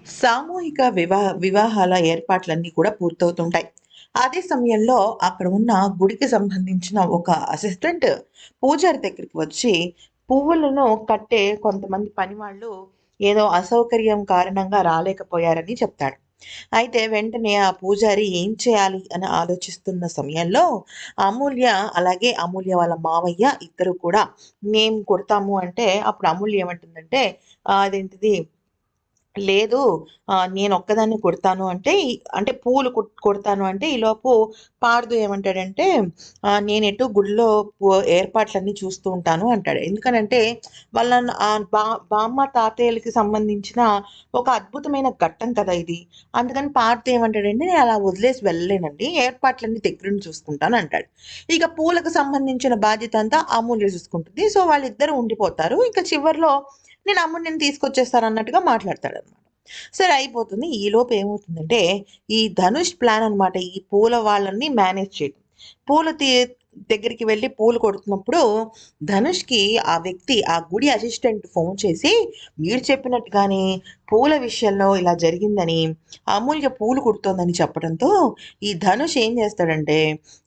సామూహిక వివాహాల ఏర్పాట్లన్నీ కూడా పూర్తవుతుంటాయి. అదే సమయంలో అక్కడ ఉన్న గుడికి సంబంధించిన ఒక అసిస్టెంట్ పూజారి దగ్గరికి వచ్చి పువ్వులను కట్టే కొంతమంది పనివాళ్ళు ఏదో అసౌకర్యం కారణంగా రాలేకపోయారని చెప్తాడు. అయితే వెంటనే ఆ పూజారి ఏం చేయాలి అని ఆలోచిస్తున్న సమయంలో అమూల్య, అలాగే అమూల్య వాళ్ళ మావయ్య ఇద్దరు కూడా మేము కుడతాము అంటే అప్పుడు అమూల్య ఏమంటుందంటే అదేంటిది లేదు. నేనొక్కదాన్నే కుడతాను అంటే, అంటే పూలు కుడతాను అంటే, ఈలోపు పార్దు ఏమంటాడంటే, నేనెటు గుడిలో ఏర్పాట్లన్నీ చూస్తూ ఉంటాను అంటాడు. ఎందుకనంటే, వాళ్ళ బామ్మ, తాతయ్యలకి సంబంధించిన ఒక అద్భుతమైన ఘట్టం కదా ఇది. అందుకని పార్దు ఏమంటాడంటే, నేను అలా వదిలేసి వెళ్ళలేనండి. ఏర్పాట్లన్నీ దగ్గరుండి చూసుకుంటాను అంటాడు. ఇక పూలకు సంబంధించిన బాధ్యత అంతా అమూల్య చూసుకుంటుంది. సో, వాళ్ళిద్దరూ ఉండిపోతారు. ఇక చివర్లో నేను అమ్ముడిని తీసుకొచ్చేస్తానన్నట్టుగా మాట్లాడతాడనమాట. సరే అయిపోతుంది. ఈలోపు ఏమవుతుందంటే, ఈ ధనుష్ ప్లాన్ అనమాట. ఈ పూల వాళ్ళని మేనేజ్ చేయడం. పూల దగ్గరికి వెళ్లి పూలు కొడుతున్నప్పుడు ధనుష్‌కి ఆ వ్యక్తి, ఆ గుడి అసిస్టెంట్ ఫోన్ చేసి, "మీరు చెప్పినట్టుగానే పూల విషయంలో ఇలా జరిగిందని, అమూల్య పూలు కుడుతోందని" చెప్పడంతో, ఈ ధనుష్ ఏం చేస్తాడంటే,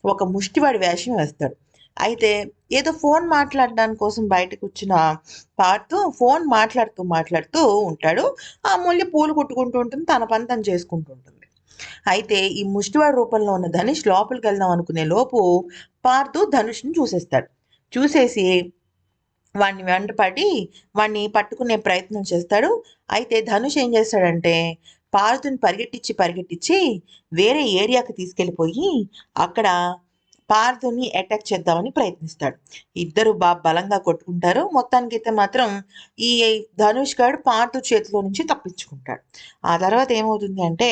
ఒక ముష్టివాడి వేషం వేస్తాడు. అయితే ఏదో ఫోన్ మాట్లాడడానికి కోసం బయటకొచ్చిన పార్తు ఫోన్ మాట్లాడుతూ ఉంటాడు. ఆ అమూల్య పూలు కుట్టుకుంటూ ఉంటుంది. తన పని తను చేసుకుంటూ ఉంటుంది. అయితే ఈ ముష్టివాడి రూపంలో ఉన్న ధనుష్ లోపలికెళ్దాం అనుకునే లోపు పార్థు ధనుష్‌ని చూసేస్తాడు. చూసేసి వాడిని వెంటపడి వాడిని పట్టుకునే ప్రయత్నం చేస్తాడు. అయితే ధనుష్ ఏం చేస్తాడంటే పార్థుని పరిగెట్టించి వేరే ఏరియాకి తీసుకెళ్ళిపోయి అక్కడ పార్థుని అటాక్ చేద్దామని ప్రయత్నిస్తాడు. ఇద్దరు బలంగా కొట్టుకుంటారు. మొత్తానికైతే మాత్రం ఈ ధనుష్ గాడు పార్థు చేతిలో నుంచి తప్పించుకుంటాడు. ఆ తర్వాత ఏమవుతుంది అంటే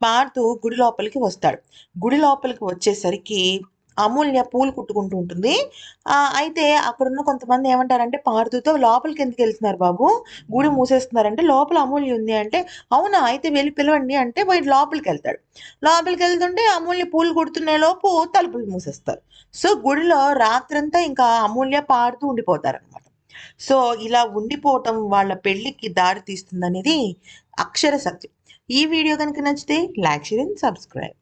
పార్థు గుడి లోపలికి వస్తాడు. గుడి లోపలికి వచ్చేసరికి అమూల్య పూలు కుట్టుకుంటూ ఉంటుంది. అయితే అక్కడున్న కొంతమంది ఏమంటారంటే పార్థుతో "లోపలికెందుకెళ్తున్నారు బాబు? గుడి మూసేస్తున్నారంటే" "లోపల అమూల్య ఉంది" అంటే "అవునా! అయితే వెళ్లి పిలవండి" అంటే వీడు లోపలికెళ్తాడు. లోపలికెళ్తుంటే అమూల్య పూలు కుడుతునే లోపు తలుపులు మూసేస్తారు. సో, గుడిలో రాత్రంతా ఇంకా అమూల్య పాడుతూ ఉండిపోతారనమాట. సో, ఇలా ఉండిపోవటం వాళ్ళ పెళ్ళికి దారి తీస్తుందనేది అక్షర సత్యం. ఈ వీడియో గనుక నచ్చితే లైక్, షేర్ అండ్ సబ్స్క్రైబ్.